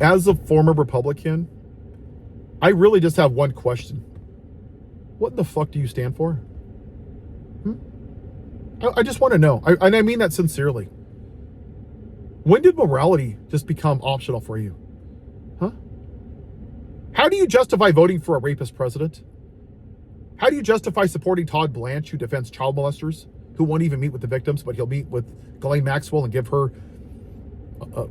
As a former Republican, I really just have one question. What in the fuck do you stand for? I just want to know. And I mean that sincerely. When did morality just become optional for you? Huh? How do you justify voting for a rapist president? How do you justify supporting Todd Blanche, who defends child molesters, who won't even meet with the victims, but he'll meet with Ghislaine Maxwell and give her a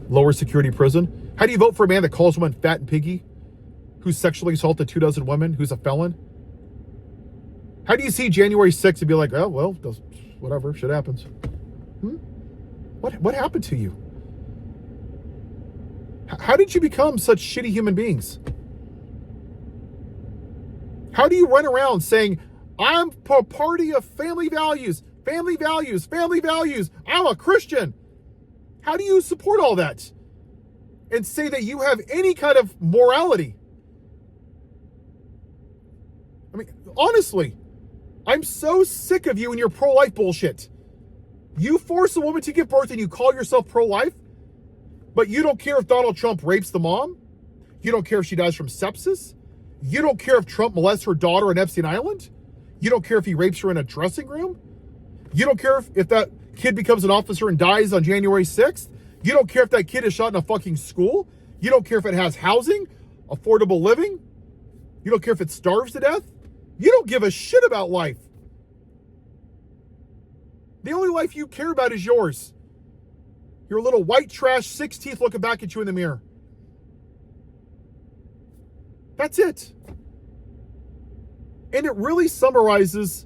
lower security prison? How do you vote for a man that calls women fat and piggy, who's sexually assaulted 24 women, who's a felon? How do you see January 6th and be like, oh, well, whatever, shit happens? What happened to you? How did you become such shitty human beings? How do you run around saying, I'm a party of family values, family values, family values. I'm a Christian. How do you support all that and say that you have any kind of morality? I mean, honestly, I'm so sick of you and your pro-life bullshit. You force a woman to give birth and you call yourself pro-life, but you don't care if Donald Trump rapes the mom. You don't care if she dies from sepsis. You don't care if Trump molests her daughter on Epstein Island. You don't care if he rapes her in a dressing room. You don't care if that kid becomes an officer and dies on January 6th. You don't care if that kid is shot in a fucking school. You don't care if it has housing, affordable living. You don't care if it starves to death. You don't give a shit about life. The only life you care about is yours. Your little white trash 6 teeth looking back at you in the mirror. That's it. And it really summarizes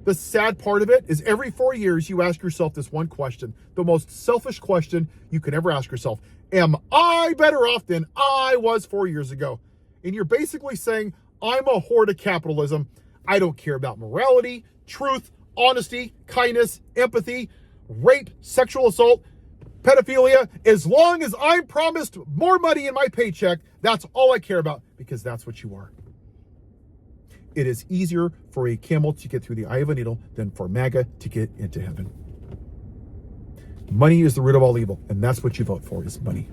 the sad part of it is every 4 years you ask yourself this one question, the most selfish question you could ever ask yourself. Am I better off than I was 4 years ago? And you're basically saying, I'm a whore to capitalism. I don't care about morality, truth, honesty, kindness, empathy, rape, sexual assault, pedophilia. As long as I'm promised more money in my paycheck, that's all I care about, because that's what you are. It is easier for a camel to get through the eye of a needle than for MAGA to get into heaven. Money is the root of all evil, and that's what you vote for, is money.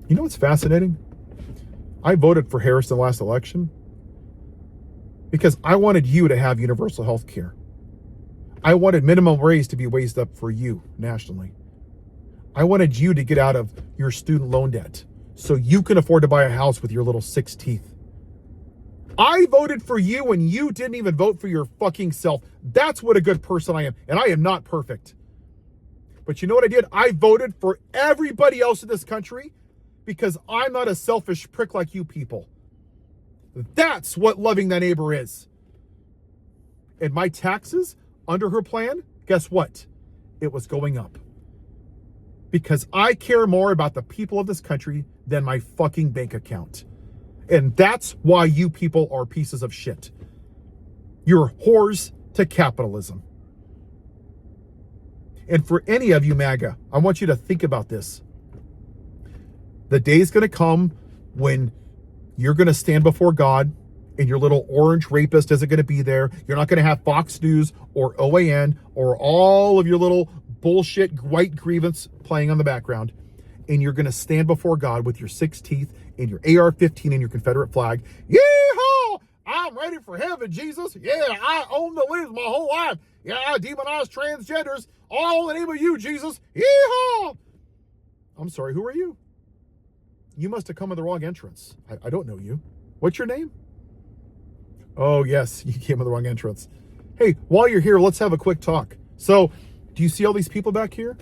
You know what's fascinating? I voted for Harris in the last election because I wanted you to have universal health care. I wanted minimum wage to be raised up for you nationally. I wanted you to get out of your student loan debt so you can afford to buy a house with your little 6 teeth. I voted for you when you didn't even vote for your fucking self. That's what a good person I am. And I am not perfect. But you know what I did? I voted for everybody else in this country because I'm not a selfish prick like you people. That's what loving thy neighbor is. And my taxes under her plan, guess what? It was going up. Because I care more about the people of this country than my fucking bank account. And that's why you people are pieces of shit. You're whores to capitalism. And for any of you MAGA, I want you to think about this. The day's going to come when you're going to stand before God and your little orange rapist isn't going to be there. You're not going to have Fox News or OAN or all of your little bullshit white grievance playing on the background. And you're going to stand before God with your 6 teeth and your AR-15 and your Confederate flag. Yeehaw! I'm ready for heaven, Jesus. Yeah, I own the libs my whole life. Yeah, I demonize transgenders. All in the name of you, Jesus. Yeehaw! I'm sorry, who are you? You must have come in the wrong entrance. I don't know you. What's your name? Oh, yes, you came in the wrong entrance. Hey, while you're here, let's have a quick talk. So, do you see all these people back here?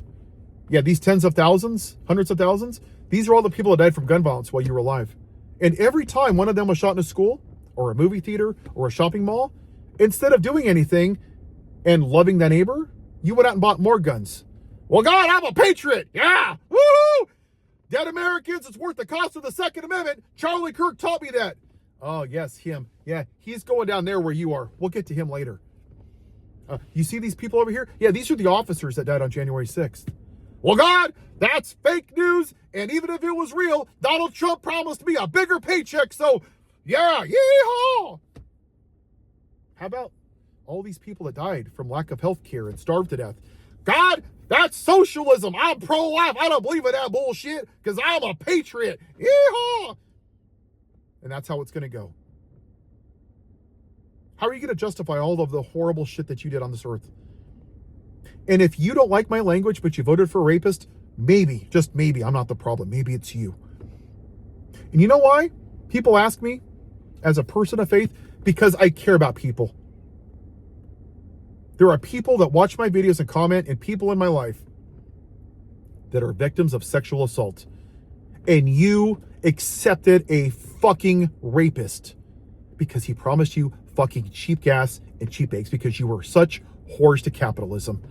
Yeah, these tens of thousands, hundreds of thousands, these are all the people that died from gun violence while you were alive. And every time one of them was shot in a school or a movie theater or a shopping mall, instead of doing anything and loving that neighbor, you went out and bought more guns. Well, God, I'm a patriot. Yeah. Woo! Dead Americans, it's worth the cost of the Second Amendment. Charlie Kirk taught me that. Oh, yes, him. Yeah, he's going down there where you are. We'll get to him later. You see these people over here? Yeah, these are the officers that died on January 6th. Well, God, that's fake news. And even if it was real, Donald Trump promised me a bigger paycheck. So, yeah, yeehaw. How about all these people that died from lack of health care and starved to death? God, That's socialism. I'm pro-life. I don't believe in that bullshit because I'm a patriot. Yeehaw! And that's how it's going to go. How are you going to justify all of the horrible shit that you did on this earth? And if you don't like my language, but you voted for a rapist, maybe, just maybe, I'm not the problem. Maybe it's you. And you know why? People ask me, as a person of faith, because I care about people. There are people that watch my videos and comment, and people in my life that are victims of sexual assault. And you accepted a fucking rapist because he promised you fucking cheap gas and cheap eggs because you were such whores to capitalism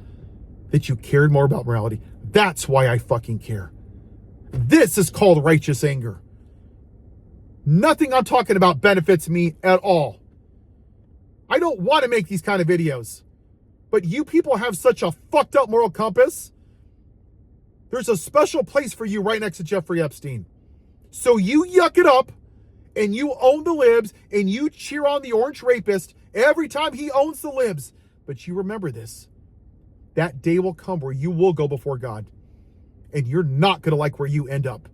that you cared more about morality. That's why I fucking care. This is called righteous anger. Nothing I'm talking about benefits me at all. I don't want to make these kind of videos. But you people have such a fucked up moral compass. There's a special place for you right next to Jeffrey Epstein. So you yuck it up and you own the libs and you cheer on the orange rapist every time he owns the libs. But you remember this. That day will come where you will go before God. And you're not going to like where you end up.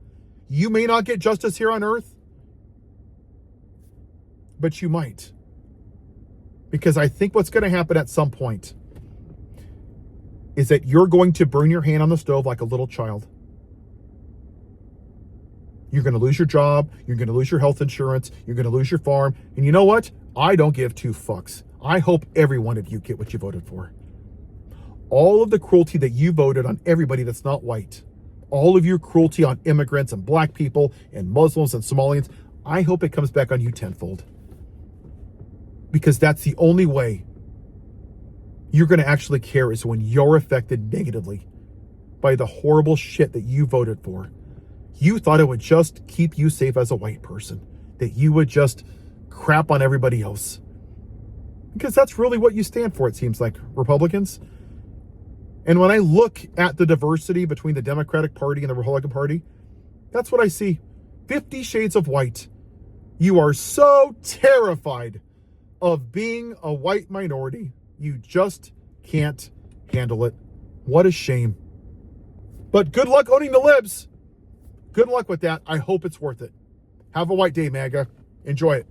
You may not get justice here on earth. But you might. Because I think what's going to happen at some point is that you're going to burn your hand on the stove like a little child. You're going to lose your job. You're going to lose your health insurance. You're going to lose your farm. And you know what? I don't give two fucks. I hope every one of you get what you voted for. All of the cruelty that you voted on everybody that's not white, all of your cruelty on immigrants and black people and Muslims and Somalians, I hope it comes back on you tenfold. Because that's the only way you're going to actually care is when you're affected negatively by the horrible shit that you voted for. You thought it would just keep you safe as a white person, that you would just crap on everybody else. Because that's really what you stand for, it seems like, Republicans. And when I look at the diversity between the Democratic Party and the Republican Party, that's what I see. 50 shades of white. You are so terrified of being a white minority. You just can't handle it. What a shame. But good luck owning the libs. Good luck with that. I hope it's worth it. Have a white day, MAGA. Enjoy it.